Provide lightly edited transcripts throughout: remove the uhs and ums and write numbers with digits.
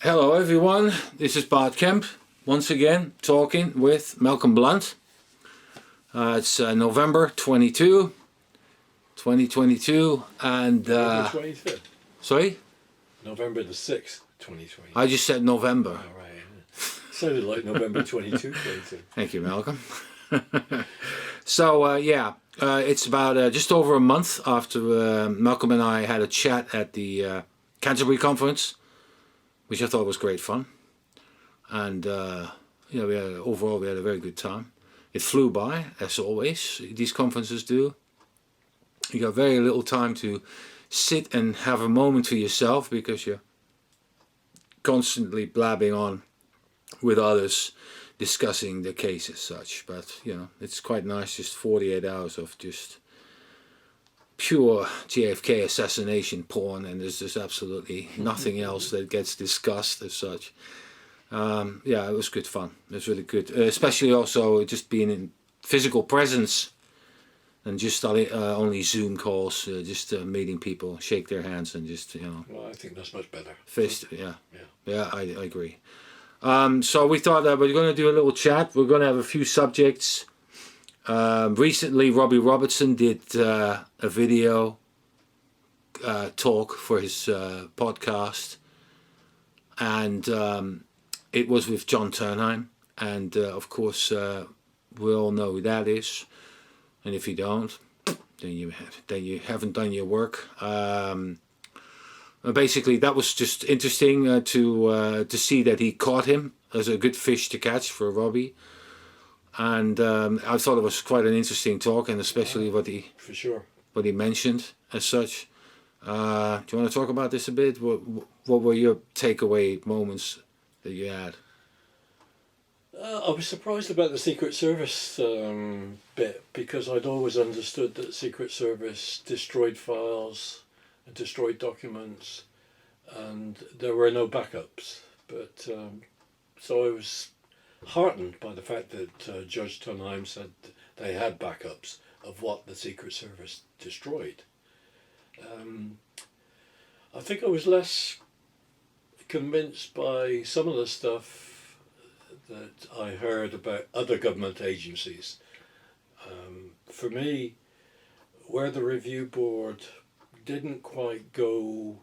Hello everyone, this is Bart Kemp, once again talking with Malcolm Blunt. It's November 22, 2022 and... November 25th. Sorry? November the 6th, 2020. I just said November. Oh, right. Sounded like November 22, 22. Thank you, Malcolm. So, it's about just over a month after Malcolm and I had a chat at the Canterbury Conference, which I thought was great fun. And, overall we had a very good time. It flew by, as always, these conferences do. You got very little time to sit and have a moment to yourself because you're constantly blabbing on with others discussing the case as such. But, it's quite nice, just 48 hours of just pure JFK assassination porn, and there's just absolutely nothing else that gets discussed as such. It was good fun. It was really good, especially also just being in physical presence and just only Zoom calls, just meeting people, shake their hands, and just Well, I think that's much better. Fist, I agree. So we thought that we're going to do a little chat. We're going to have a few subjects. Recently, Robbie Robertson did a video talk for his podcast, and it was with John Tunheim, and of course we all know who that is. And if you don't, then you haven't done your work. Basically, that was just interesting to see that he caught him as a good fish to catch for Robbie. And I thought it was quite an interesting talk, and especially what he mentioned as such. Do you want to talk about this a bit? What were your takeaway moments that you had? I was surprised about the Secret Service bit, because I'd always understood that the Secret Service destroyed files and destroyed documents, and there were no backups. But so I was heartened by the fact that Judge Tunheim said they had backups of what the Secret Service destroyed. I think I was less convinced by some of the stuff that I heard about other government agencies. For me, where the review board didn't quite go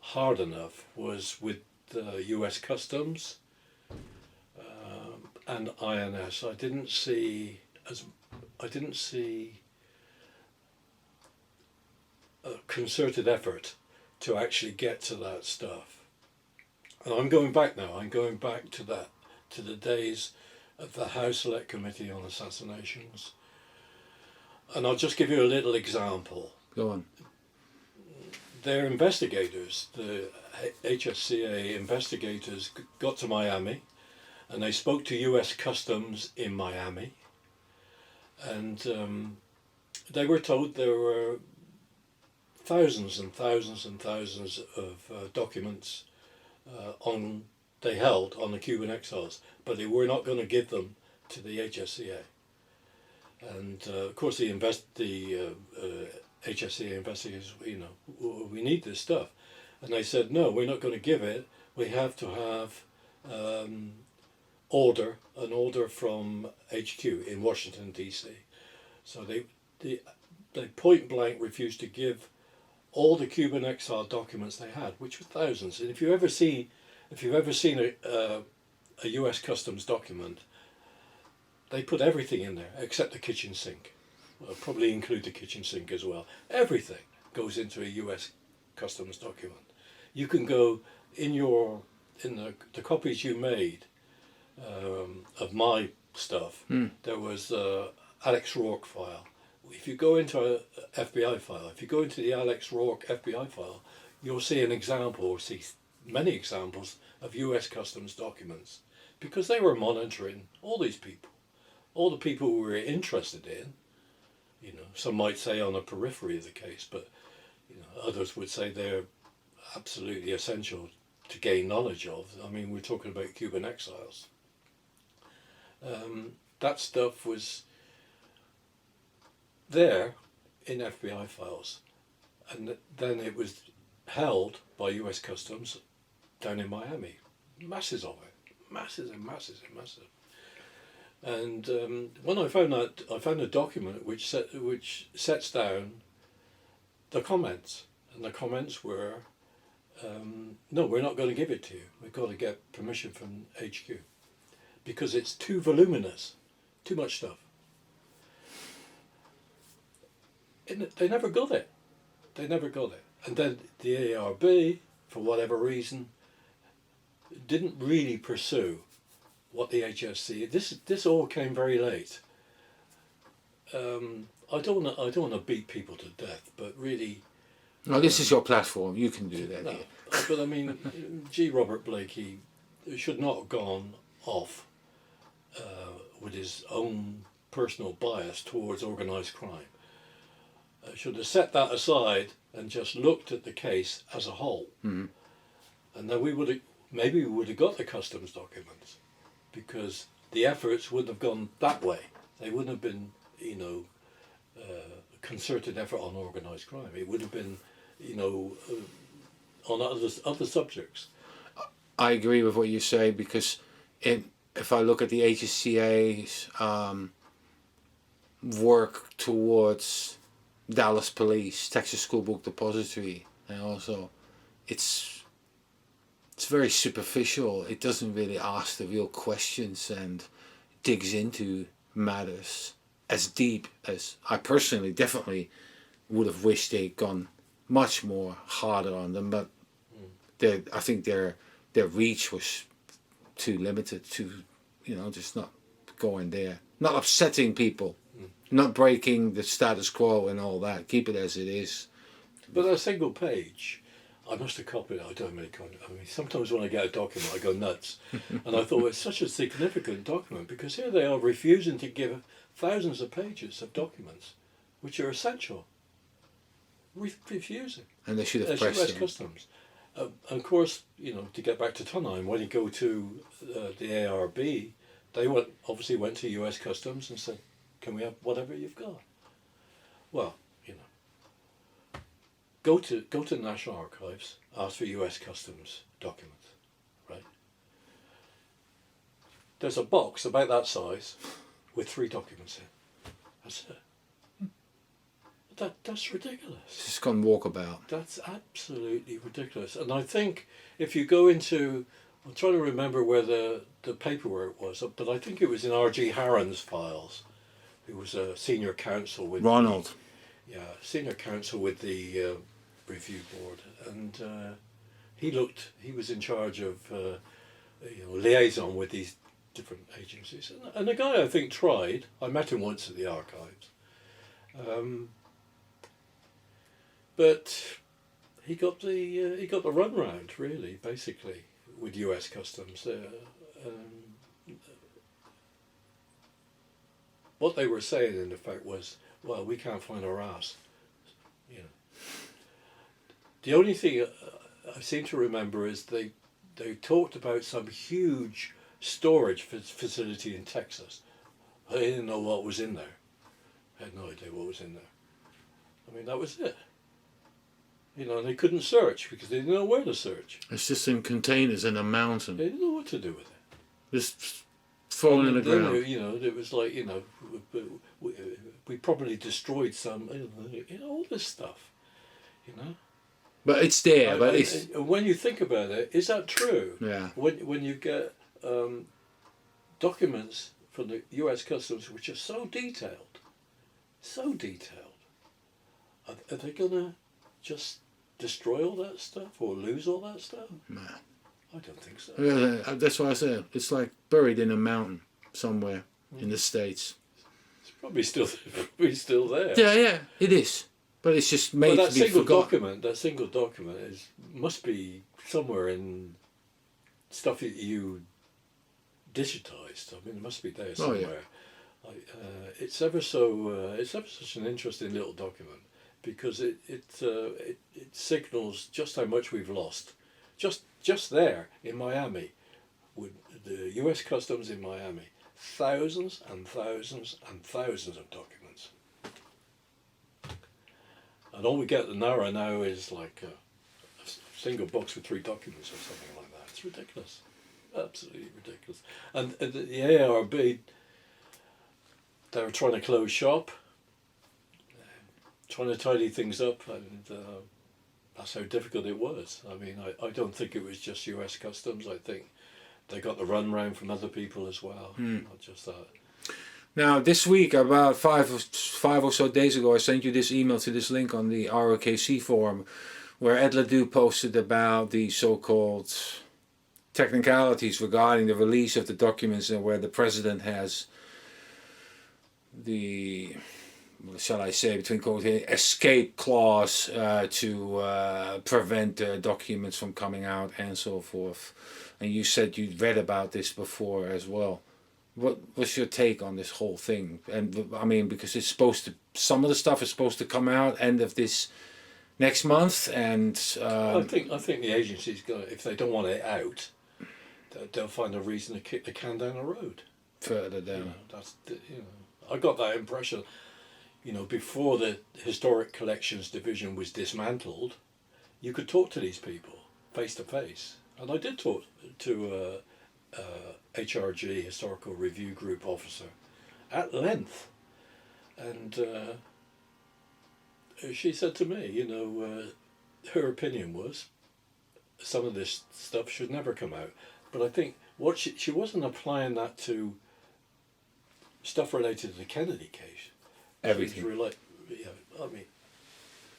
hard enough was with the US Customs and INS. I didn't see a concerted effort to actually get to that stuff. And I'm going back now. I'm going back to the days of the House Select Committee on Assassinations. And I'll just give you a little example. Go on. Their investigators, the HSCA investigators, got to Miami, and they spoke to US Customs in Miami, and they were told there were thousands and thousands and thousands of documents they held on the Cuban exiles, but they were not going to give them to the HSCA. And of course the HSCA investigators, we need this stuff. And they said, no, we're not going to give it. We have to have an order from HQ in Washington, D.C. So they point blank refused to give all the Cuban exile documents they had, which were thousands. And if you've ever seen a US Customs document, they put everything in there except the kitchen sink. I'll probably include the kitchen sink as well. Everything goes into a US Customs document. You can go in the copies you made of my stuff. There was Alex Rourke file. If you go into a FBI file, if you go into the Alex Rourke FBI file, you'll see an example, or see many examples of US Customs documents, because they were monitoring all these people, all the people we were interested in. Some might say on the periphery of the case, but others would say they're absolutely essential to gain knowledge of. I mean, we're talking about Cuban exiles. That stuff was there in FBI files, and then it was held by US Customs down in Miami, masses of it, masses and masses and masses. And when I found a document which sets down the comments, and the comments were, no, we're not going to give it to you. We've got to get permission from HQ because it's too voluminous, too much stuff. And they never got it. They never got it. And then the ARB, for whatever reason, didn't really pursue what the HSC. This all came very late. I don't want to beat people to death, but really. No, this is your platform. You can do that. No, here. but I mean, G. Robert Blakey should not have gone off with his own personal bias towards organised crime. Should have set that aside and just looked at the case as a whole, and then we would have got the customs documents, because the efforts wouldn't have gone that way. They wouldn't have been, concerted effort on organised crime. It would have been, on other subjects. I agree with what you say, because if I look at the HSCA's work towards Dallas Police, Texas School Book Depository, and also it's very superficial. It doesn't really ask the real questions and digs into matters as deep as I personally definitely would have wished they'd gone much more harder on them, but I think their reach was too limited to, just not going there, not upsetting people, not breaking the status quo and all that. Keep it as it is. But a single page, I must have copied it. I don't really copy it. I mean, sometimes when I get a document, I go nuts. And I thought it's such a significant document, because here they are refusing to give thousands of pages of documents, which are essential. Refusing. And they should have As pressed US them. Customs. Of course, to get back to Tunheim, when you go to the ARB, they obviously went to US Customs and said, can we have whatever you've got? Well, go to the National Archives, ask for US Customs documents, right? There's a box about that size with 3 documents in. That's it. That's ridiculous. It's just gone walkabout. That's absolutely ridiculous. And I think if you go into, I'm trying to remember where the paperwork was, but I think it was in R.G. Harron's files, who was a senior counsel with Ronald. Senior counsel with the review board, and he was in charge of liaison with these different agencies, and the guy I think tried. I met him once at the archives. But he got the runaround, really, basically, with US Customs. What they were saying, in effect, was, well, we can't find our ass. The only thing I seem to remember is they talked about some huge storage facility in Texas. I didn't know what was in there. I had no idea what was in there. I mean, that was it. And they couldn't search because they didn't know where to search. It's just in containers in a mountain. They didn't know what to do with it. Just thrown in the ground. It was like, we probably destroyed some, all this stuff, But it's there. But it's when you think about it, is that true? Yeah. When you get documents from the US Customs which are so detailed, are they gonna just destroy all that stuff or lose all that stuff? Nah. I don't think so. Yeah, that's why I said it's like buried in a mountain somewhere in the States. It's probably still there. Yeah, it is. But it's just made But to be forgotten. that single document must be somewhere in stuff that you digitized. I mean, it must be there somewhere. Oh, yeah. It's ever such an interesting little document, because it signals just how much we've lost. Just there in Miami, with the US Customs in Miami, thousands and thousands and thousands of documents. And all we get at the Nara now is like a single box with 3 documents or something like that. It's ridiculous. Absolutely ridiculous. And the ARB, they were trying to close shop, trying to tidy things up, and that's how difficult it was. I mean, I don't think it was just US Customs. I think they got the runaround from other people as well, not just that. Now, this week, about five or so days ago, I sent you this email to this link on the ROKC forum, where Ed Ledoux posted about the so-called technicalities regarding the release of the documents, and where the president has the, shall I say, between quotes, escape clause to prevent documents from coming out and so forth. And you said you'd read about this before as well. What was your take on this whole thing? And I mean, because it's supposed to, some of the stuff is supposed to come out end of this next month, and I think the agency's got, if they don't want it out, they'll find a reason to kick the can down the road. Further down. You know, that's I got that impression. You know, before the Historic Collections Division was dismantled, you could talk to these people face to face, and I did talk to HRG, Historical Review Group officer, at length, and she said to me, you know, her opinion was some of this stuff should never come out, but I think what she wasn't applying that to stuff related to the Kennedy case. Everything.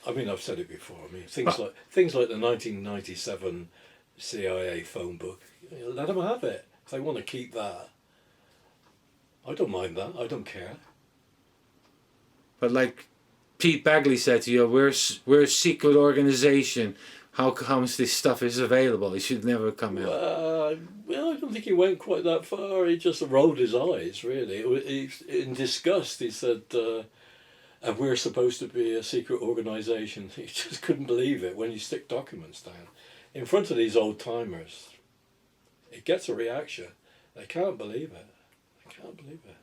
I mean, I've said it before. I mean, things like the 1997 CIA phone book. You know, let them have it. If they want to keep that, I don't mind that. I don't care. But like Pete Bagley said to you, we're a secret organization. How comes this stuff is available? It should never come out. Well, I don't think he went quite that far. He just rolled his eyes, really. In disgust, he said, and we're supposed to be a secret organisation. He just couldn't believe it when you stick documents down. In front of these old-timers, it gets a reaction. They can't believe it. They can't believe it.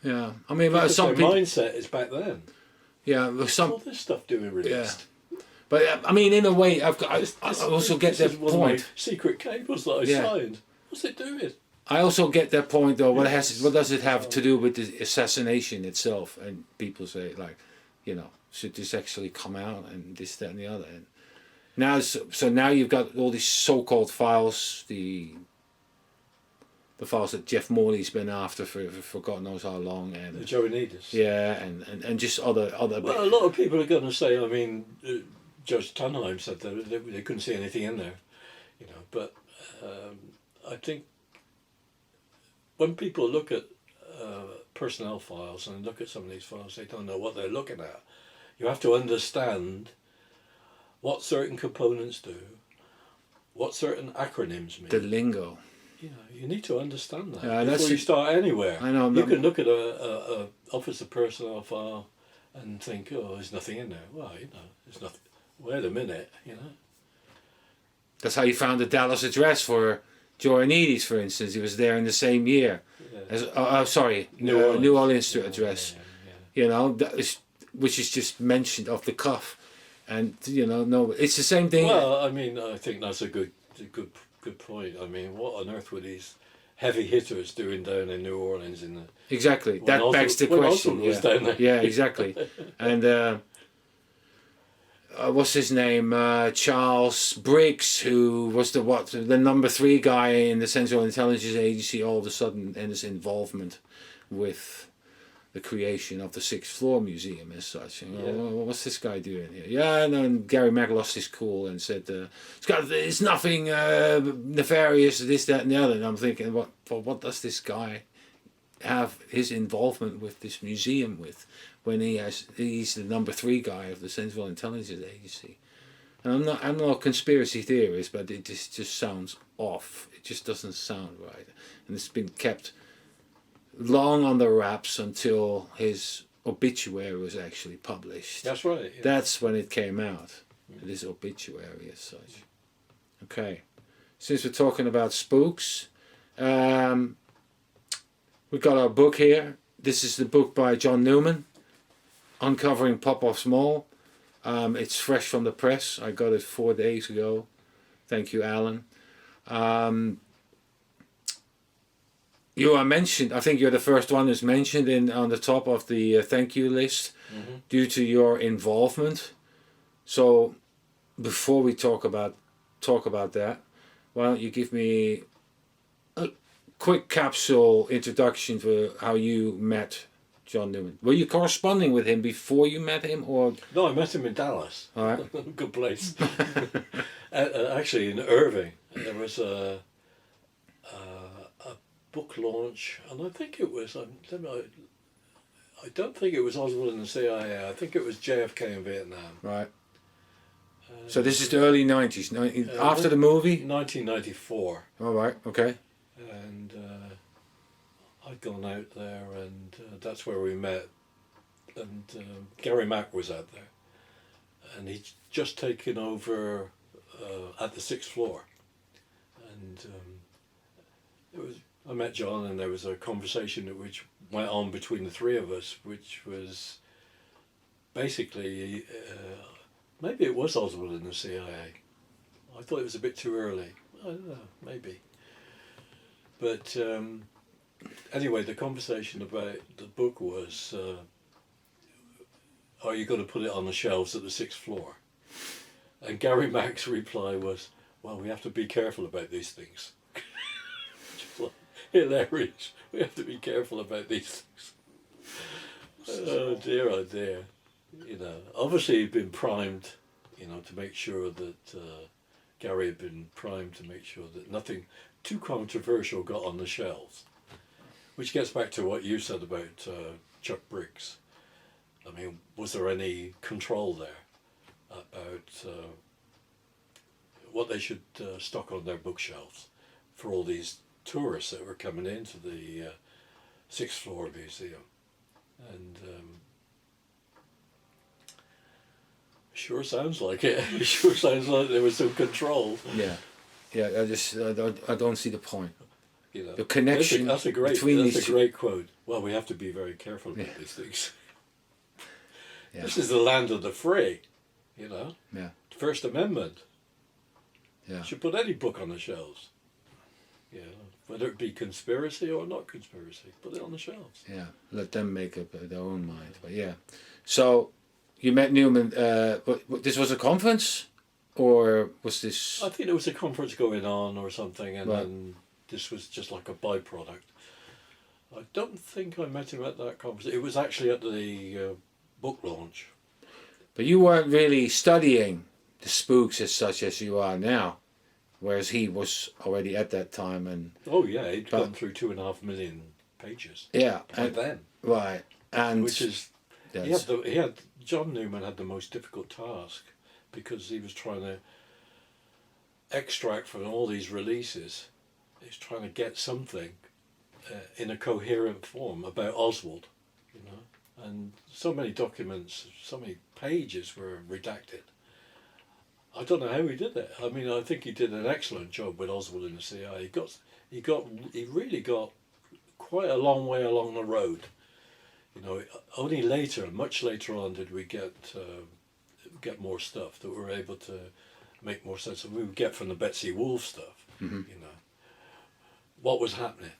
Yeah, I mean, because some their people, mindset is back then. Yeah, some. All this stuff doing released. Yeah. But I mean, in a way, I also get that one of my point. secret cables that I signed. What's it doing? I also get that point, though. What does it have to do with the assassination itself? And people say, like, you know, should this actually come out and this, that, and the other? And now, so now you've got all these so-called files, the files that Jeff Morley's been after for God knows how long, and the Joannides. Yeah, and just other. Well, a lot of people are going to say. I mean, Judge Tunheim said that they couldn't see anything in there, you know. But I think when people look at personnel files and look at some of these files, they don't know what they're looking at. You have to understand what certain components do, what certain acronyms mean. The lingo. You know, you need to understand that Yeah, before you start anywhere. I know. You can look at a Office of Personnel file and think, oh, there's nothing in there. Well, you know, there's nothing. Wait a minute, you know. That's how you found the Dallas address for Joannides, for instance. He was there in the same year. Yeah. As New Orleans address. Yeah. You know, which is just mentioned off the cuff, and you know, no, it's the same thing. Well, I mean, I think that's a good point. I mean, what on earth were these heavy hitters doing down in New Orleans in the? Exactly. That begs the question. Was down there. Yeah, exactly. And what's his name? Charles Briggs, who was the number 3 guy in the Central Intelligence Agency, all of a sudden, and his involvement with the creation of the 6th Floor Museum as such. You know, what's this guy doing here? Yeah, and Gary Mack lost his cool and said, it's nothing nefarious, this, that, and the other. And I'm thinking, what does this guy have his involvement with this museum with, when he's the number 3 guy of the Central Intelligence Agency? And I'm not a conspiracy theorist, but it just sounds off. It just doesn't sound right, and it's been kept long on the wraps until his obituary was actually published. That's right. Yeah. That's when it came out, this obituary as such. Okay, since we're talking about spooks, we've got our book here. This is the book by John Newman, Uncovering Popov's Mole. It's fresh from the press. I got it 4 days ago. Thank you, Alan. You are mentioned. I think you're the first one who's mentioned on the top of the thank you list due to your involvement. So, before we talk about that, why don't you give me a quick capsule introduction to how you met John Newman? Were you corresponding with him before you met him, or? No, I met him in Dallas. All right. Good place. Actually, in Irving, there was a book launch, and I think it was. I don't think it was Oswald and the CIA. I think it was JFK in Vietnam. Right. So this is the early 90s, after the movie? 1994. All right, okay. And I'd gone out there, and that's where we met. And Gary Mack was out there. And he'd just taken over at the 6th floor. And I met John, and there was a conversation which went on between the three of us, which was basically... maybe it was Oswald in the CIA. I thought it was a bit too early. I don't know, maybe. But anyway, the conversation about the book was, are you going to put it on the shelves at the 6th floor? And Gary Mack's reply was, well, we have to be careful about these things. Just like, hilarious. We have to be careful about these things. Oh dear, oh dear. You know, obviously he'd been primed, you know, to make sure that Gary had been primed to make sure that nothing too controversial got on the shelves. Which gets back to what you said about Chuck Briggs. I mean, was there any control there about what they should stock on their bookshelves for all these tourists that were coming into the 6th floor museum? And sure sounds like it. It sure sounds like there was some control. Yeah, I don't see the point. You know, the connection that's a great quote. Well, we have to be very careful about these things. Yeah. This is the land of the free, you know. Yeah. First Amendment. Yeah. You should put any book on the shelves. Yeah, whether it be conspiracy or not conspiracy, put it on the shelves. Yeah, let them make up their own mind. But yeah, so you met Newman. This was a conference, or was this? I think there was a conference going on or something, and then this was just like a byproduct. I don't think I met him at that conference. It was actually at the book launch. But you weren't really studying the spooks as such as you are now, whereas he was already at that time. And oh yeah, he'd gone through 2.5 million pages. Yeah, by then. Right, and which is John Newman had the most difficult task because he was trying to extract from all these releases. He's trying to get something in a coherent form about Oswald, you know, and so many documents, so many pages were redacted. I don't know how he did it. I mean, I think he did an excellent job with Oswald in the CIA. He really got quite a long way along the road. You know, only later, much later on, did we get more stuff that we were able to make more sense of. We would get from the Betsy Wolfe stuff. You know, what was happening.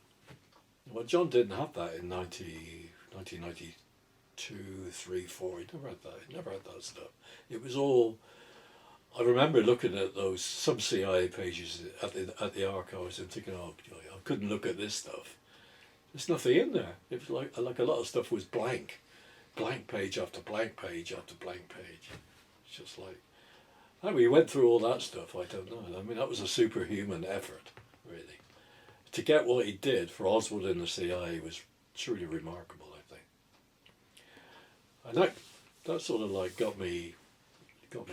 Well, John didn't have that in 1992, 3, 4. He never had that. He never had that stuff. It was all. I remember looking at those sub-CIA pages at the archives and thinking, oh, I couldn't look at this stuff. There's nothing in there. It was like a lot of stuff was blank page after blank page after blank page. It's just like, how he went through all that stuff, I don't know. I mean, that was a superhuman effort, really. To get what he did for Oswald in the CIA was truly remarkable, I think. And that sort of like got me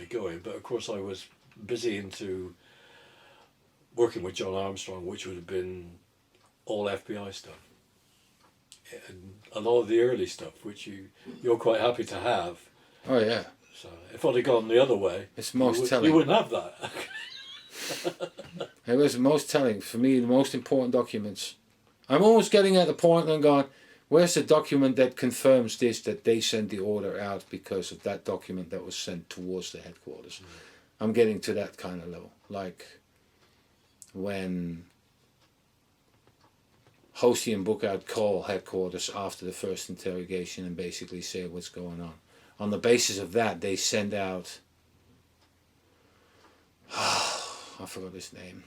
going. But of course I was busy into working with John Armstrong, which would have been all FBI stuff. And a lot of the early stuff, which you're quite happy to have. Oh yeah. So if I'd have gone the other way, it's most telling. You wouldn't have that. It was most telling for me. The most important documents. I'm almost getting at the point and going, where's the document that confirms this, that they sent the order out because of that document that was sent towards the headquarters? I'm getting to that kind of level. Like, when Hosty and Bookout call headquarters after the first interrogation and basically say what's going on. On the basis of that, they send out, I forgot his name,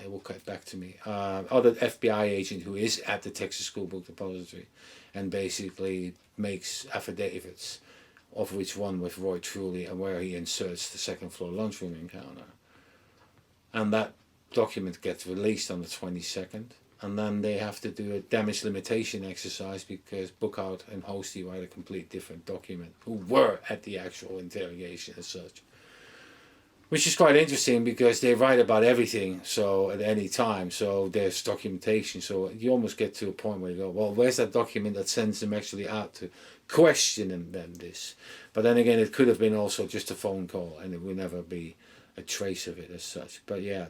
it will get back to me, other FBI agent who is at the Texas School Book Depository, and basically makes affidavits, of which one with Roy Truly, and where he inserts the second floor lunchroom encounter. And that document gets released on the 22nd, and then they have to do a damage limitation exercise because Bookout and Hosty write a complete different document, who were at the actual interrogation as such. Which is quite interesting because they write about everything, so at any time, so there's documentation, so you almost get to a point where you go, well, where's that document that sends them actually out to question them this? But then again, it could have been also just a phone call, and it will never be a trace of it as such. But yeah,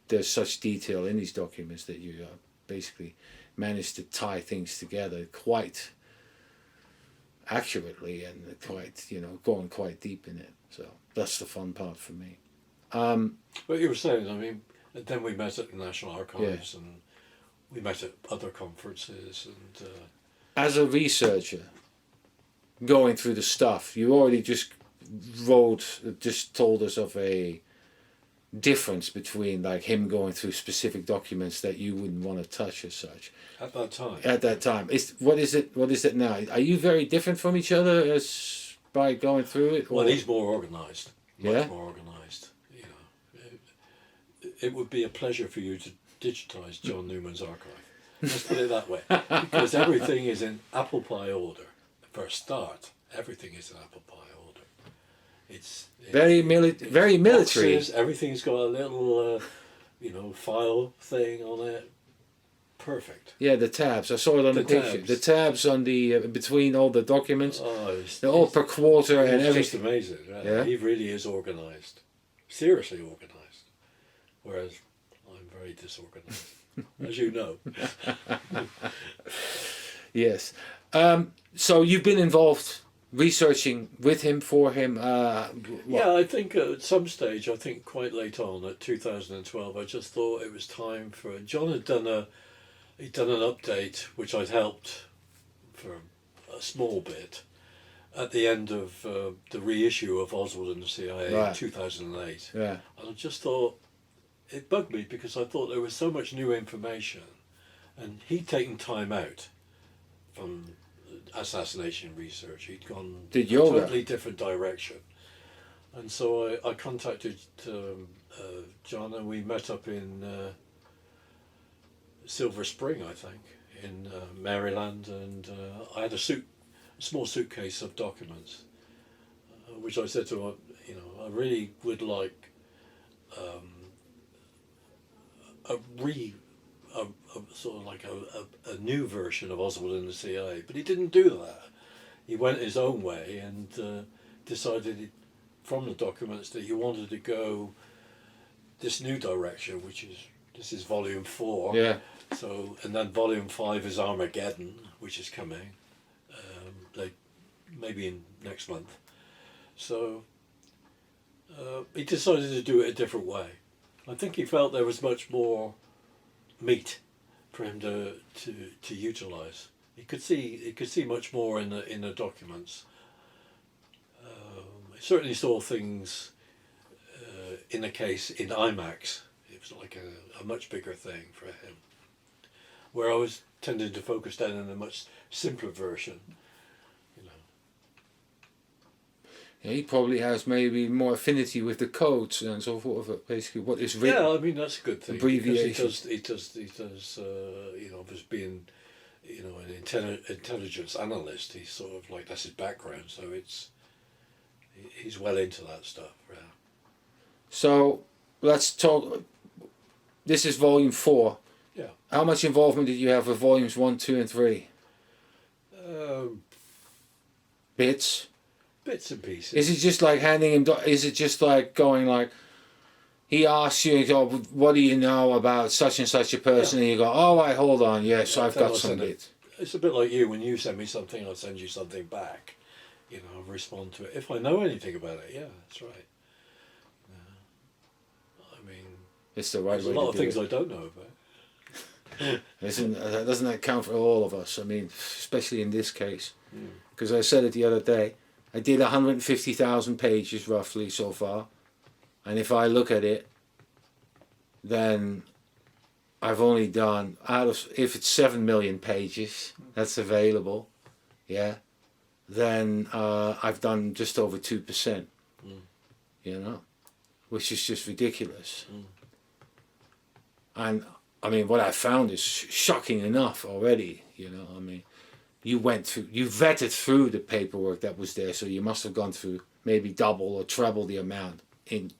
there's such detail in these documents that you basically manage to tie things together quite accurately and quite, going quite deep in it. So that's the fun part for me. What you were saying, I mean, then we met at the National Archives, and we met at other conferences. And as a researcher, going through the stuff, you already just told us of a difference between like him going through specific documents that you wouldn't want to touch as such. At that time. At that time, what is it now? Are you very different from each other as by going through it? Or? Well, he's more organised. Yeah. Much more organised. It would be a pleasure for you to digitise John Newman's archive. Let's put it that way, because everything is in apple pie order. For a start, everything is in apple pie order. It's very military. Boxes, everything's got a little, file thing on it. Perfect. Yeah, the tabs. I saw it on the picture. Tabs. The tabs on the between all the documents. Oh, they're all per quarter and it's everything. just amazing. Right? Yeah. He really is organised. Seriously organised. Whereas I'm very disorganised, as you know. Yes. So you've been involved researching with him, for him. Yeah, I think at some stage, quite late on, at 2012, I just thought it was time for John had done an update which I'd helped for a small bit at the end of the reissue of Oswald and the CIA in 2008. Yeah. And I just thought, it bugged me because I thought there was so much new information, and he'd taken time out from assassination research. He'd gone Did a yoga. totally different direction. And so I contacted John, and we met up in Silver Spring, I think, in Maryland, and I had a small suitcase of documents, which I said to him, I really would like a new version of Oswald and the CIA, but he didn't do that. He went his own way and decided from the documents that he wanted to go this new direction, this is volume 4. Yeah. So, and then volume 5 is Armageddon, which is coming, maybe in next month. So he decided to do it a different way. I think he felt there was much more meat for him to utilise. He could see much more in the documents. He certainly saw things in the case in IMAX. It was like a much bigger thing for him. Where I was tending to focus down on a much simpler version. Yeah, he probably has maybe more affinity with the codes and so forth. Basically, what is written. Yeah, I mean that's a good thing. Abbreviations. He does. As being, an intelligence analyst, he's sort of like that's his background. So he's well into that stuff. Yeah. So let's talk. This is volume 4. Yeah. How much involvement did you have with volumes 1, 2, and 3? Bits. Bits and pieces. Is it just like handing him? Is it just like going like? He asks you, what do you know about such and such a person? And you go, oh, right, hold on, yes, I've got some bits. It's a bit like you. When you send me something, I'll send you something back. I'll respond to it. If I know anything about it, yeah, that's right. I mean, it's the right There's way a lot to of do things it. I don't know about. Doesn't that count for all of us? I mean, especially in this case. Mm. Because I said it the other day, I did 150,000 pages roughly so far. And if I look at it, then I've only done, if it's 7 million pages that's available, yeah, then I've done just over 2%, you know, which is just ridiculous. And I mean, what I found is shocking enough already, you know, I mean, you vetted through the paperwork that was there, so you must have gone through maybe double or treble the amount in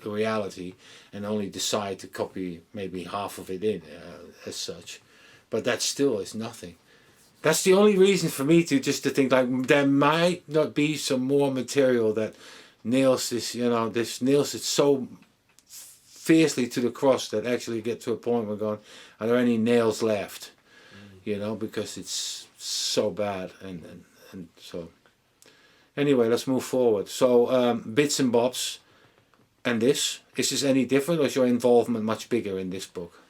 reality, and only decide to copy maybe half of it in as such. But that still is nothing. That's the only reason for me to think like there might not be some more material that nails this, you know, nails it so fiercely to the cross that actually get to a point where going, are there any nails left? You know, because it's so bad, and so anyway, let's move forward. So bits and bobs. And is this any different, or is your involvement much bigger in this book?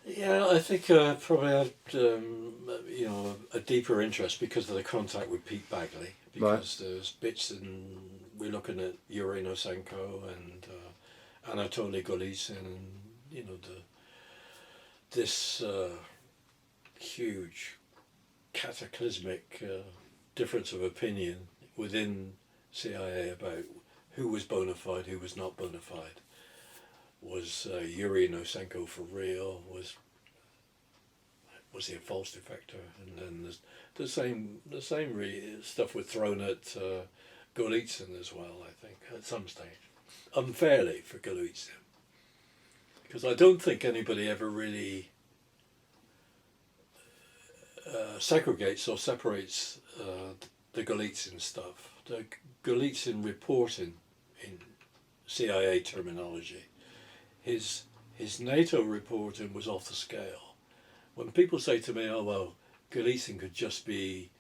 Yeah, I think probably had you know, a deeper interest because of the contact with Pete Bagley. Because there's bits in, we're looking at Yuri Nosenko and Anatoly Golitsyn, and you know, this huge cataclysmic difference of opinion within CIA about who was bona fide, who was not bona fide. Was Yuri Nosenko for real? Was he a false defector? And then the same stuff was thrown at Golitsyn as well, I think, at some stage. Unfairly for Golitsyn. Because I don't think anybody ever really segregates or separates the Golitsyn stuff. The Golitsyn reporting in CIA terminology, his NATO reporting was off the scale. When people say to me, oh well, Golitsyn could just be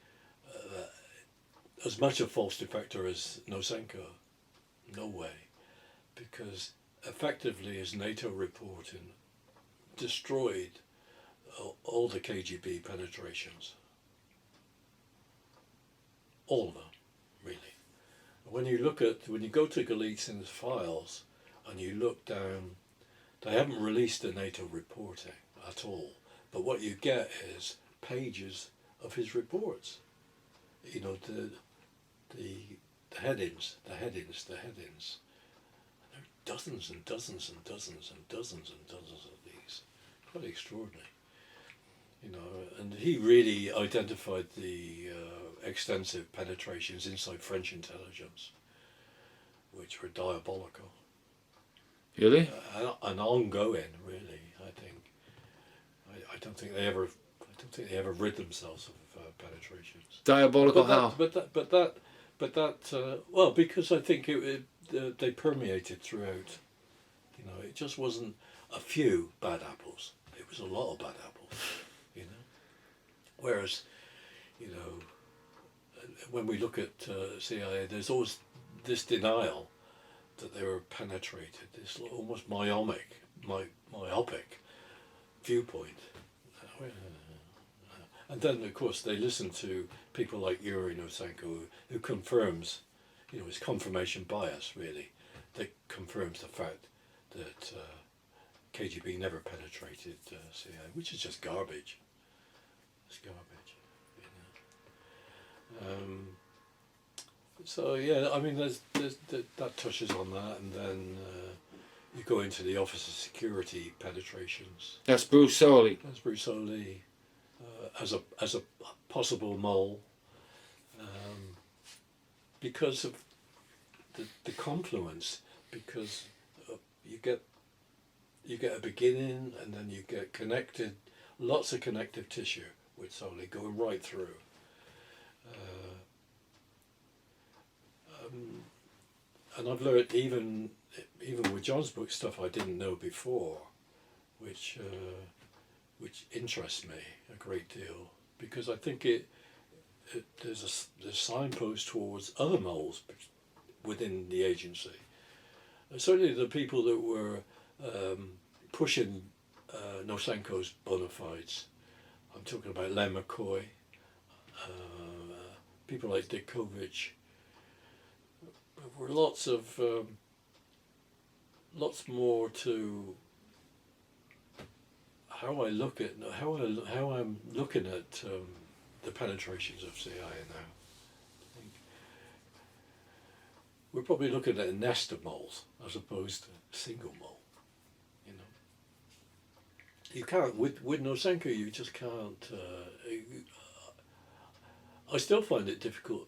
as much a false defector as Nosenko, no way. Because effectively his NATO reporting destroyed all the KGB penetrations. All of them, really. When you go to Golitsyn's files and you look down, they haven't released the NATO reporting at all, but what you get is pages of his reports. You know, the headings. And there are dozens and dozens and dozens and dozens and dozens of these. Quite extraordinary. You know, and he really identified the extensive penetrations inside French intelligence, which were diabolical. Really? And ongoing, really. I think. I don't think they ever rid themselves of penetrations. Diabolical how? But that. Well, because I think they permeated throughout. You know, it just wasn't a few bad apples. It was a lot of bad apples. You know. Whereas, you know, when we look at CIA, there's always this denial that they were penetrated, this almost myopic viewpoint. And then, of course, they listen to people like Yuri Nosenko, who confirms, you know, it's confirmation bias, really, that confirms the fact that KGB never penetrated CIA, which is just garbage. It's garbage, you know. So yeah, I mean, there's that touches on that, and then you go into the Office of Security penetrations. That's Bruce Soley. That's Bruce Soley as a possible mole, because of the confluence, because you get a beginning, and then you get connected, lots of connective tissue with Soley going right through. And I've learned even with John's book stuff I didn't know before, which interests me a great deal, because I think there's a signpost towards other moles within the agency. Certainly the people that were pushing Nosenko's bona fides. I'm talking about Len McCoy, people like Ditkovich. There were lots more to how I'm looking at the penetrations of CIA now. I think we're probably looking at a nest of moles as opposed to a single mole. You know, you can't with Nosenko. You just can't. I still find it difficult.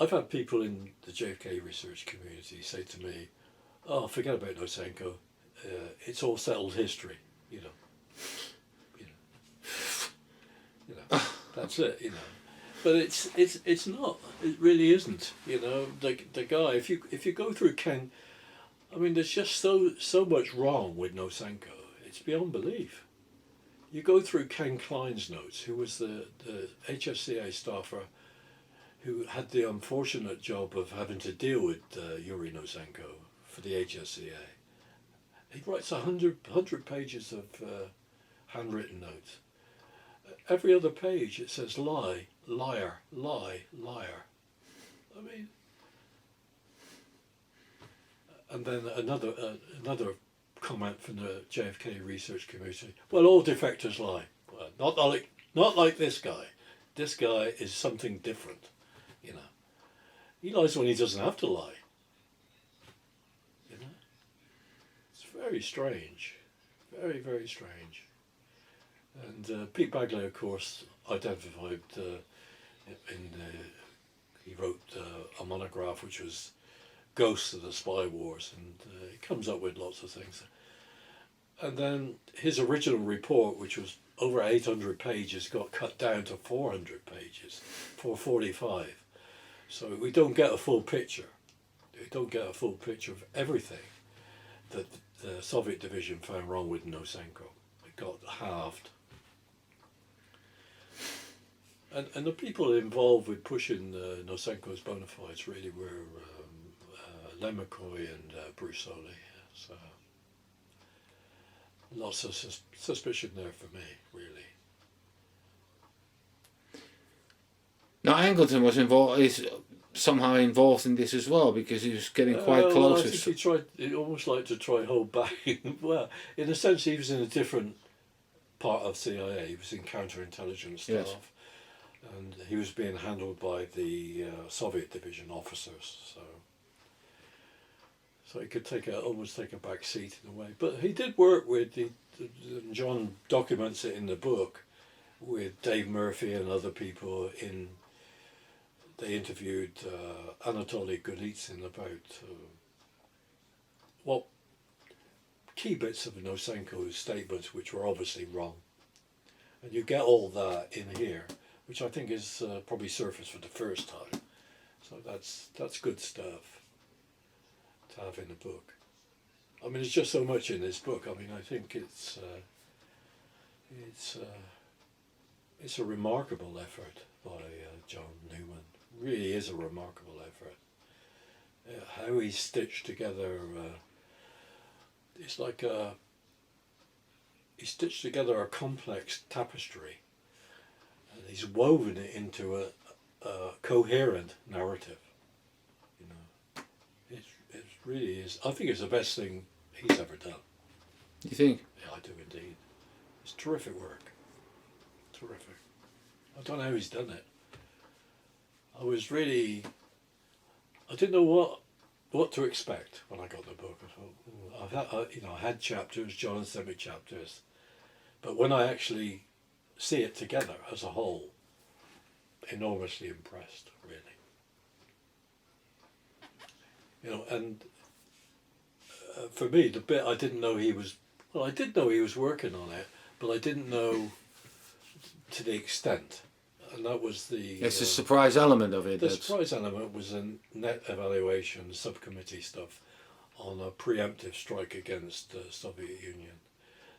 I've had people in the JFK research community say to me, "Oh, forget about Nosenko. It's all settled history." You know, that's it. You know, but it's not. It really isn't. You know, the guy. If you go through Ken, I mean, there's just so much wrong with Nosenko. It's beyond belief. You go through Ken Klein's notes, who was the HSCA staffer who had the unfortunate job of having to deal with Yuri Nosenko for the HSCA. He writes 100 pages of handwritten notes. Every other page it says lie, liar, lie, liar. I mean, and then another comment from the JFK research community. Well, all defectors lie. Well, not like this guy. This guy is something different. You know, he lies when he doesn't have to lie. You know, it's very strange, very, very strange. And Pete Bagley, of course, identified he wrote a monograph which was Ghosts of the Spy Wars, and he comes up with lots of things. And then his original report, which was over 800 pages, got cut down to 400 pages, 445. So we don't get a full picture. We don't get a full picture of everything that the Soviet division found wrong with Nosenko. It got halved. And the people involved with pushing Nosenko's bona fides really were Len McCoy and Bruce Soley. So lots of suspicion there for me, really. Now Angleton was somehow involved in this as well, because he was getting quite close. I think he almost like to try hold back. Well, in a sense, he was in a different part of CIA. He was in counterintelligence staff. Yes. And he was being handled by the Soviet division officers, so he could almost take a back seat in a way. But he did work with John documents it in the book, with Dave Murphy and other people. They interviewed Anatoly Golitsyn about key bits of Nosenko's statements, which were obviously wrong, and you get all that in here, which I think is probably surfaced for the first time. So that's good stuff to have in the book. I mean, there's just so much in this book. I mean, I think it's a remarkable effort by John Newman. Really is a remarkable effort. How he stitched together. It's like he stitched together a complex tapestry. He's woven it into a coherent narrative. You know, it really is. I think it's the best thing he's ever done. You think? Yeah, I do indeed. It's terrific work. Terrific. I don't know how he's done it. I didn't know what to expect when I got the book. I thought, I had chapters. John sent me chapters, but when I actually see it together as a whole, enormously impressed, really. You know, and for me, the bit I didn't know I did know he was working on it, but I didn't know to the extent, and that was It's the surprise element of it. The surprise element was a net evaluation subcommittee stuff on a preemptive strike against the Soviet Union,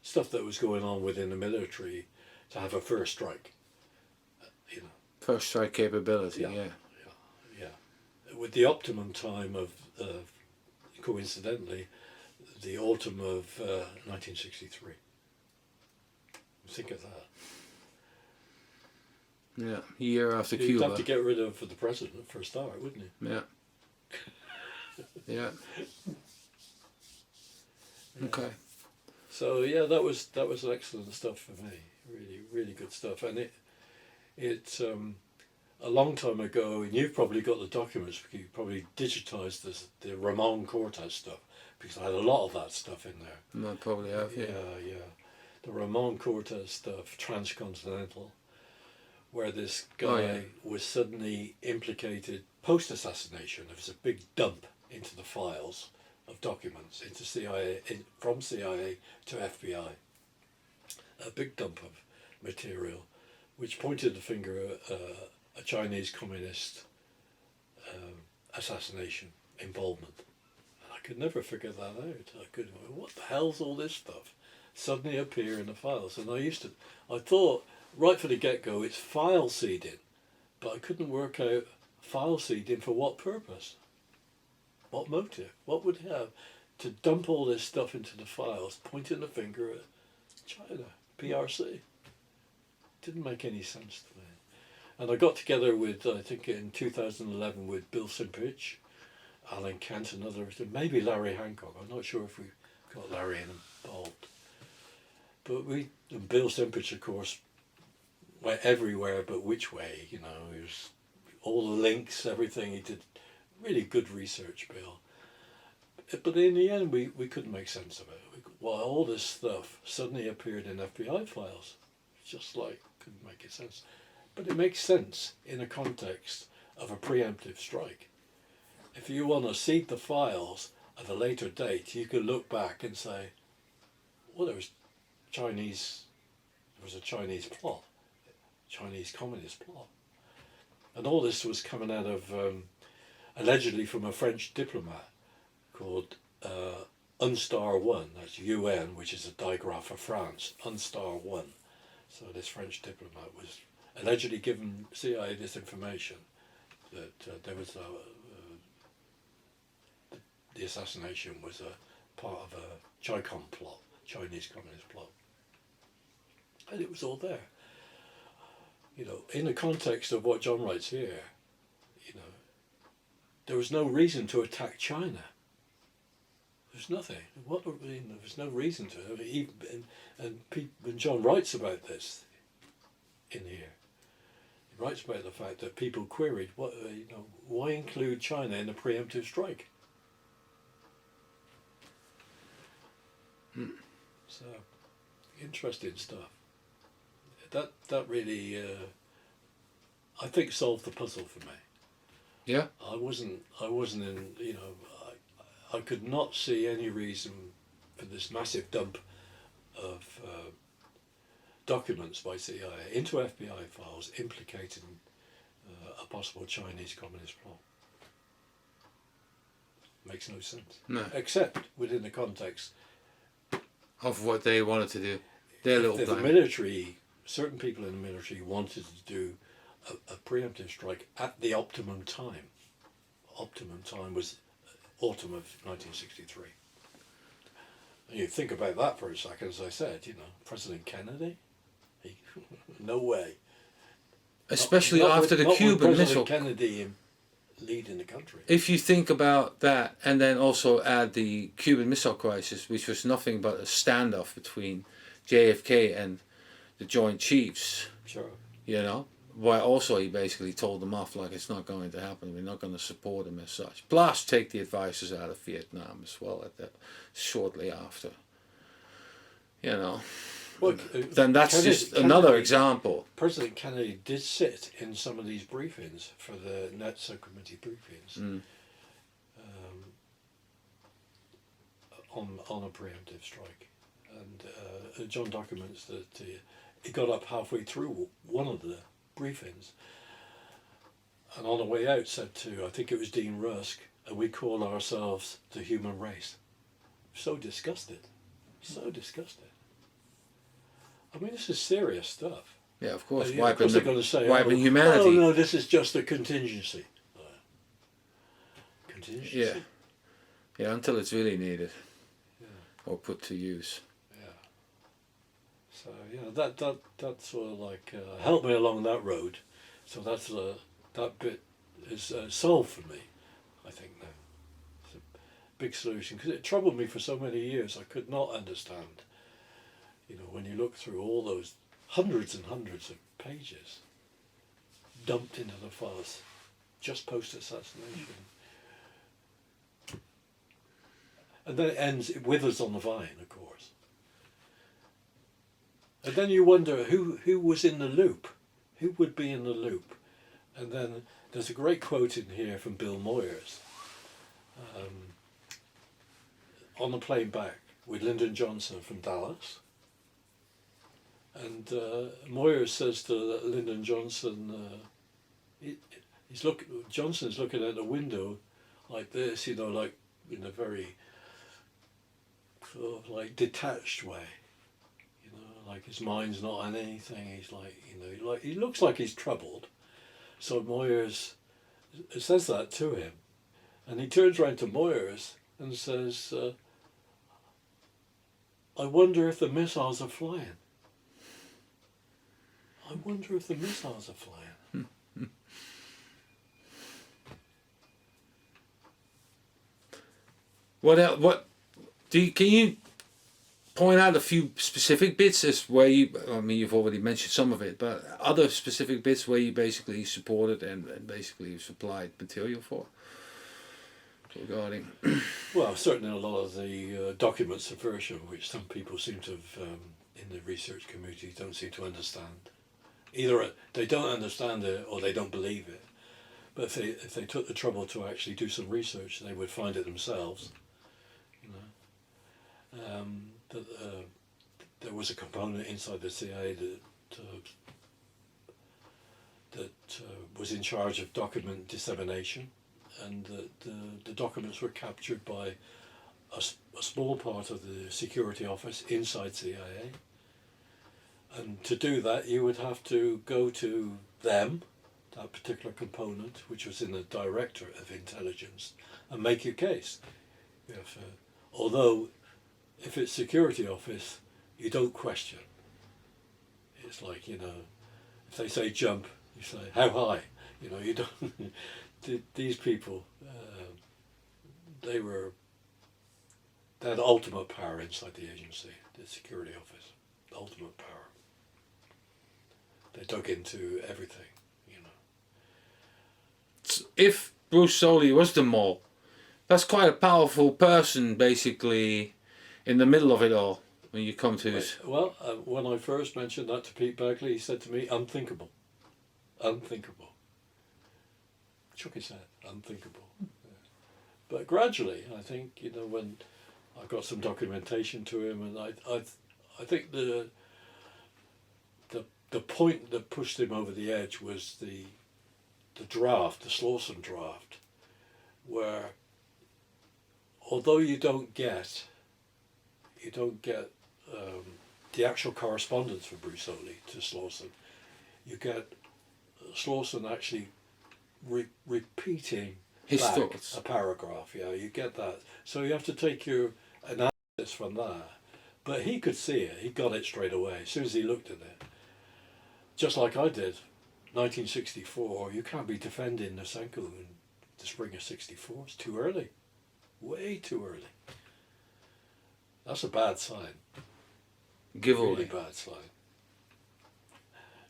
stuff that was going on within the military to have a first strike. You know. First strike capability, yeah. With the optimum time of, coincidentally, the autumn of 1963. Think of that. Yeah, year after You'd Cuba. have to get rid of the president for a start, wouldn't you? Yeah. Yeah. Okay. So yeah, that was excellent stuff for me. Really, really good stuff. And it a long time ago, and you've probably got the documents because you probably digitized the Ramon Cortez stuff because I had a lot of that stuff in there. I probably have. Yeah. Yeah. The Ramon Cortez stuff, transcontinental, where this guy was suddenly implicated post-assassination. There was a big dump into the files of documents into CIA, from CIA to FBI. A big dump of material, which pointed the finger at a Chinese communist assassination involvement. And I could never figure that out. What the hell's all this stuff? Suddenly appear in the files, and I thought right from the get-go it's file seeding, but I couldn't work out file seeding for what purpose, what motive, what would it have to dump all this stuff into the files, pointing the finger at China, PRC. Didn't make any sense to me. And I got together with, I think in 2011, with Bill Simpich, Alan Kent and others, and maybe Larry Hancock. I'm not sure if we got Larry involved. But and Bill Simpich, of course, went everywhere but which way, you know. He was all the links, everything. He did really good research, Bill. But in the end, we couldn't make sense of it. All this stuff suddenly appeared in FBI files. Just like, couldn't make it sense. But it makes sense in a context of a preemptive strike. If you want to seed the files at a later date, you could look back and say, well, there was a Chinese plot, Chinese communist plot. And all this was coming out of, allegedly from a French diplomat called Unstar 1, that's UN, which is a digraph for France, Unstar 1. So this French diplomat was allegedly given CIA this information that there was the assassination was a part of a Chi-Com plot, Chinese communist plot. And it was all there. You know, in the context of what John writes here, you know, there was no reason to attack China. There's nothing. There was no reason to. I mean, and John writes about this in here. He writes about the fact that people queried, why include China in a preemptive strike? So, interesting stuff. That really, I think, solved the puzzle for me. Yeah. I wasn't in, you know, I could not see any reason for this massive dump of documents by CIA into FBI files implicating a possible Chinese communist plot. Makes no sense. No. Except within the context of what they wanted to do. Their little the plan. military, certain people in the military wanted to do a preemptive strike at the optimum time. Optimum time was autumn of 1963. And you think about that for a second, as I said, you know, President Kennedy, no way. Especially Not after with the Cuban missile. President Kennedy leading the country. If you think about that, and then also add the Cuban Missile Crisis, which was nothing but a standoff between JFK and the Joint Chiefs. Sure. You know, why also he basically told them off like it's not going to happen. We're not going to support him as such. Plus, take the advisors out of Vietnam as well at that shortly after. You know. Well, then that's just another example. President Kennedy did sit in some of these briefings for the Net Subcommittee briefings on a preemptive strike. And John documents that he got up halfway through one of the briefings and on the way out said to, I think it was Dean Rusk, and we call ourselves the human race. So disgusted. So disgusted. I mean, this is serious stuff. Yeah, of course. Of course they're going to say, wiping humanity. Oh no, this is just a contingency. Contingency. Yeah, until it's really needed. Yeah. or put to use. Yeah. So yeah, that sort of like helped me along that road. So that's that bit is solved for me, I think now. It's a big solution because it troubled me for so many years. I could not understand. You know, when you look through all those hundreds and hundreds of pages dumped into the files just post-assassination. And then it ends, it withers on the vine, of course. And then you wonder who was in the loop? Who would be in the loop? And then there's a great quote in here from Bill Moyers. On the plane back with Lyndon Johnson from Dallas. And Moyers says to Lyndon Johnson, Johnson's looking out the window like this, you know, like in a very sort of like detached way, you know, like his mind's not on anything. He's like, you know, like he looks like he's troubled. So Moyers says that to him, and he turns around to Moyers and says, "I wonder if the missiles are flying. I wonder if the missiles are flying." What can you point out a few specific bits as where you? I mean, you've already mentioned some of it, but other specific bits where you basically supported and basically supplied material for regarding. Well, certainly a lot of the documents of version, which some people seem to have in the research community don't seem to understand. Either they don't understand it or they don't believe it. But if they took the trouble to actually do some research, they would find it themselves. You know, there was a component inside the CIA that was in charge of document dissemination, and the documents were captured by a small part of the security office inside CIA. And to do that, you would have to go to them, that particular component, which was in the Director of Intelligence, and make your case. Although, if it's security office, you don't question. It's like, you know, if they say jump, you say, how high? You know, you don't. These people, they had ultimate power inside the agency, the security office, ultimate power. They dug into everything, you know. If Bruce Soley was the mole, that's quite a powerful person, basically, in the middle of it all. When you come to his... Well, when I first mentioned that to Pete Bagley, he said to me, unthinkable. Unthinkable. Shook his head, unthinkable. Yeah. But gradually, I think, you know, when I got some documentation to him, and I think the point that pushed him over the edge was the draft, the Slawson draft, where although you don't get the actual correspondence for Bruce Soley to Slawson, you get Slawson actually repeating his back thoughts. A paragraph. Yeah, you get that. So you have to take your analysis from that. But he could see it. He got it straight away as soon as he looked at it. Just like I did, 1964. You can't be defending Nosenko in the spring of '64. It's too early. Way too early. That's a bad sign. Giveaway. Really bad sign.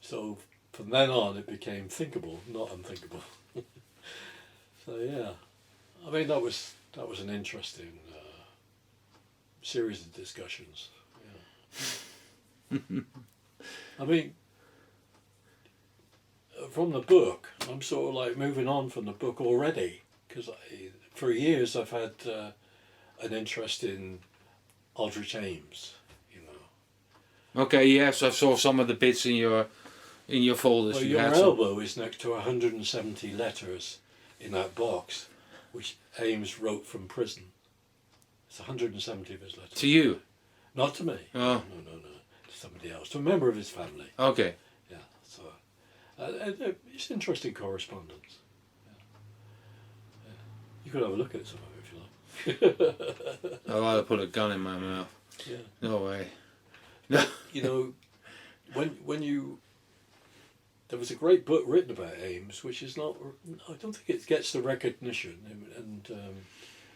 So from then on, it became thinkable, not unthinkable. So yeah, I mean that was an interesting series of discussions. Yeah. I mean, from the book, I'm sort of like moving on from the book already, because for years I've had an interest in Aldrich Ames, you know. Okay, yes, I saw some of the bits in your folders. Well, you your had some. elbow is next to 170 letters in that box, which Ames wrote from prison. It's 170 of his letters. To you? Not to me. Oh. No. To somebody else. To a member of his family. Okay. Yeah. So it's interesting correspondence. Yeah. Yeah. You could have a look at some of it if you like. I'd rather put a gun in my mouth. Yeah. No way. No. You know, when you there was a great book written about Ames, which is not. I don't think it gets the recognition, and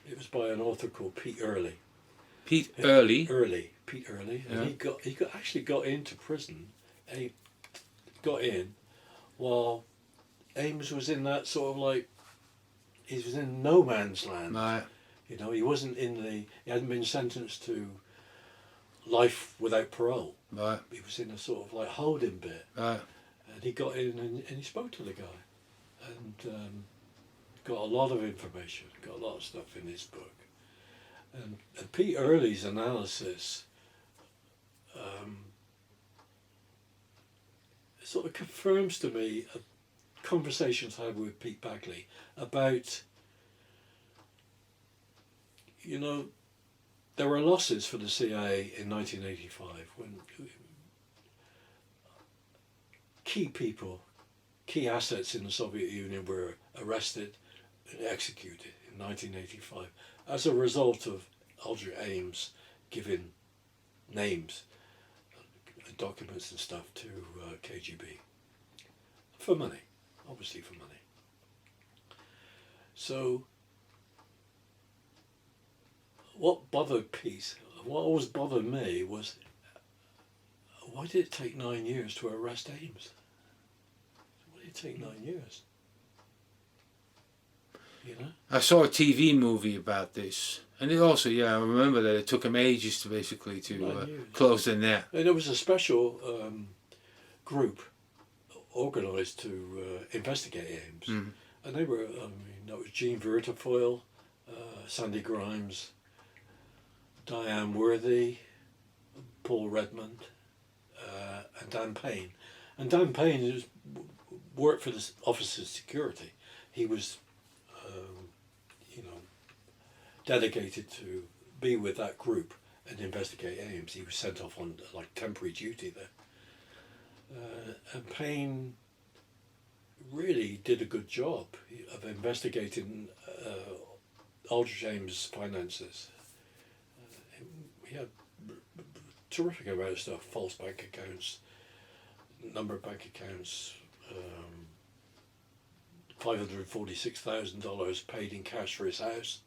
it was by an author called Pete Early. Pete Early. Pete Early, Yeah. and he actually got into prison. He got in while Ames was in that sort of like he was in no man's land. Right. You know, he wasn't he hadn't been sentenced to life without parole. Right. He was in a sort of like holding bit. Right. And he got in and he spoke to the guy and got a lot of information, got a lot of stuff in his book. And Pete Early's analysis sort of confirms to me conversations I had with Pete Bagley about, you know, there were losses for the CIA in 1985 when key assets in the Soviet Union were arrested and executed in 1985 as a result of Aldrich Ames giving names, documents and stuff to KGB for money, obviously for money. So what bothered Pete, what always bothered me was, why did it take 9 years to arrest Ames? Why did it take 9 years? You know? I saw a TV movie about this, and it also, I remember that it took him ages to basically close the net. And there was a special group organised to investigate Ames, and they were, that was Gene Vertifoyle, Sandy Grimes, Diane Worthy, Paul Redmond, and Dan Payne. And Dan Payne worked for the Office of Security. He was, dedicated to be with that group and investigate Ames. He was sent off on like temporary duty there. And Payne really did a good job of investigating Aldrich Ames' finances. He had terrific amount of stuff, false bank accounts, number of bank accounts, $546,000 paid in cash for his house,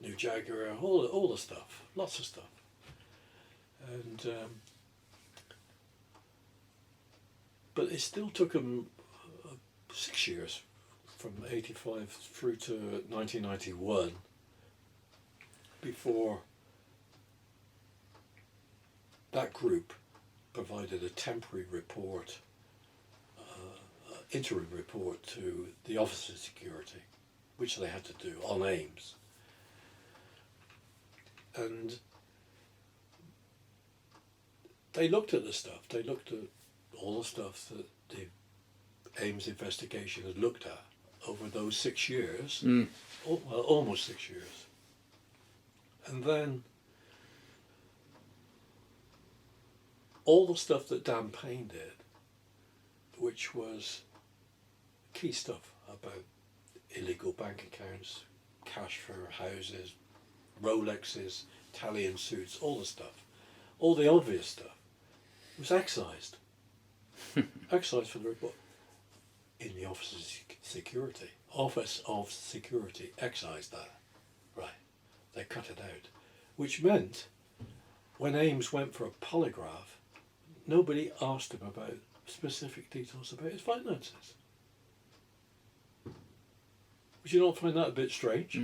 new Jaguar, all the stuff, lots of stuff. And but it still took him 6 years, from 85 through to 1991, before that group provided a temporary report, interim report to the Office of Security, which they had to do on Ames. And they looked at the stuff, they looked at all the stuff that the Ames investigation had looked at over those 6 years, well, almost 6 years. And then all the stuff that Dan Payne did, which was key stuff about illegal bank accounts, cash for houses, Rolexes, Italian suits, all the stuff, all the obvious stuff, was excised. Excised from the report. In the Office of Security. Office of Security excised that. Right. They cut it out. Which meant, when Ames went for a polygraph, nobody asked him about specific details about his finances. Would you not find that a bit strange?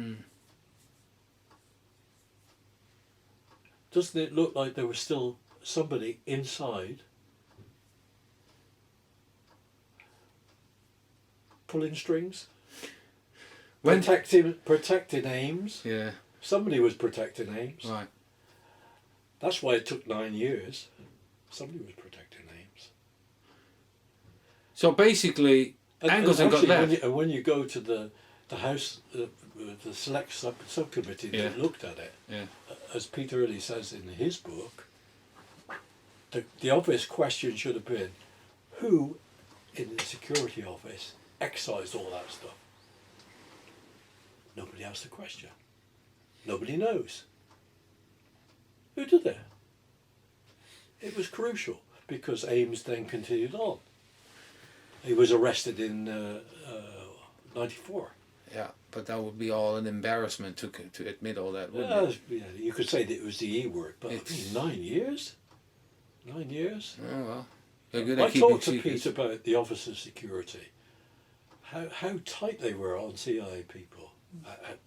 Doesn't it look like there was still somebody inside pulling strings? Protecting Ames? Yeah. Somebody was protecting Ames. Right. That's why it took 9 years. Somebody was protecting Ames. So basically, Angleton got left. When you go to the House, the select subcommittee that looked at it, as Peter Early says in his book, the obvious question should have been, who in the security office excised all that stuff? Nobody asked the question. Nobody knows. Who did that? It was crucial because Ames then continued on. He was arrested in 94. Yeah, but that would be all an embarrassment to admit all that, wouldn't it? Yeah, you could say that it was the E word, but I mean, 9 years? 9 years? Oh, well. They're good I at keeping talked to secrets. Pete about the Office of Security, how tight they were on CIA people,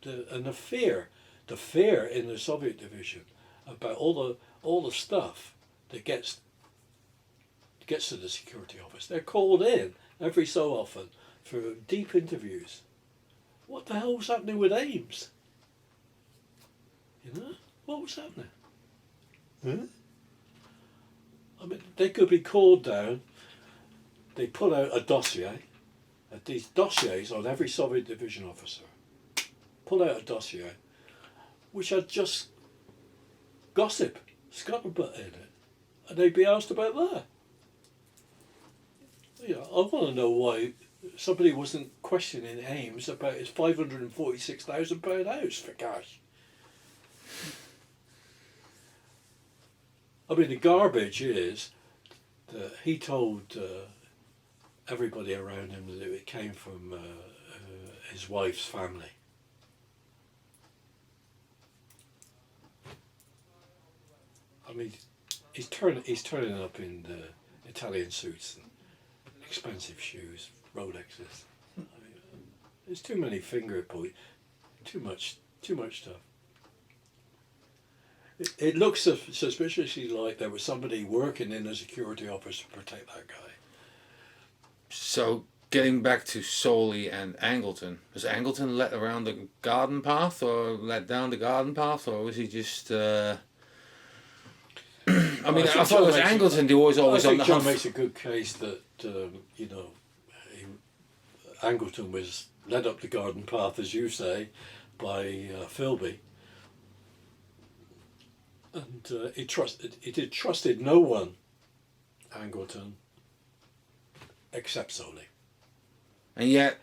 and the fear in the Soviet division about all the stuff that gets to the security office. They're called in every so often for deep interviews. What the hell was happening with Ames? You know, what was happening? Huh? I mean, they could be called down. They put out a dossier, these dossiers on every Soviet division officer. Pull out a dossier, which had just gossip, scuttlebutt in it, and they'd be asked about that. You know, I want to know why somebody wasn't questioning Ames about his £546,000 house for cash. I mean, the garbage is that he told everybody around him that it came from his wife's family. I mean, he's turning up in Italian suits and expensive shoes, Rolexes. I mean, there's too many finger points, too much stuff. It looks suspiciously like there was somebody working in a security office to protect that guy. So, getting back to Soley and Angleton, was Angleton let around the garden path, or let down the garden path, or was he just... I mean, I thought it was Angleton who was always on the John hunt. makes a good case that, you know, Angleton was led up the garden path, as you say, by Philby. And he trusted no one, Angleton, except Soley. And yet,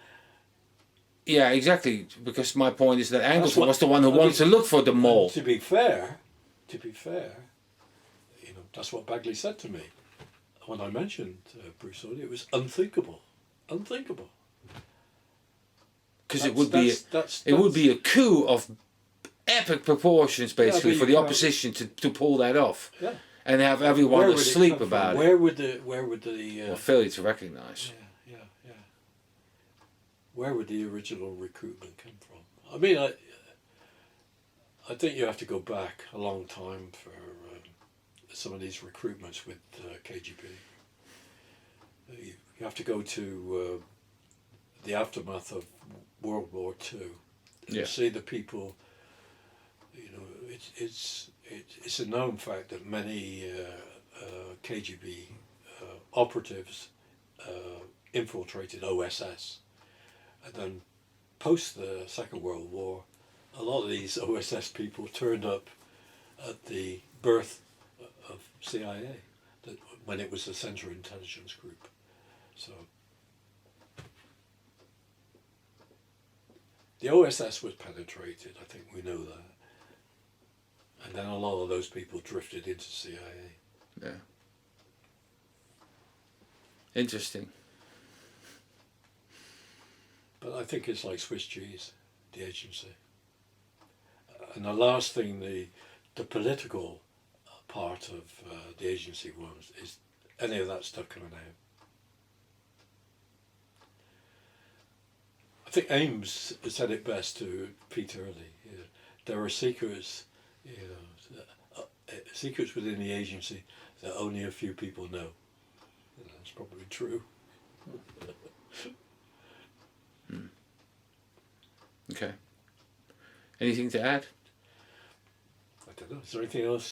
yeah, exactly, because my point is that Angleton was the one who wanted to look for the mole. To be fair, you know, that's what Bagley said to me when I mentioned Bruce Soley. It was unthinkable. Because it would be a coup of epic proportions, basically, for the opposition to pull that off, and have everyone asleep about it. Where would the Or failure to recognise. Yeah. Where would the original recruitment come from? I mean, I think you have to go back a long time for some of these recruitments with KGB. You have to go to the aftermath of World War II. You see the people. You know, it's a known fact that many KGB operatives infiltrated OSS, and then post the Second World War, a lot of these OSS people turned up at the birth of CIA, when it was the Central Intelligence Group. So the OSS was penetrated. I think we know that. And then a lot of those people drifted into CIA. Yeah. Interesting. But I think it's like Swiss cheese, the agency. And the last thing the political part of the agency wants is any of that stuff coming out. I think Ames said it best to Pete Early. You know, there are secrets, secrets within the agency that only a few people know. That's probably true. Okay. Anything to add? I don't know. Is there anything else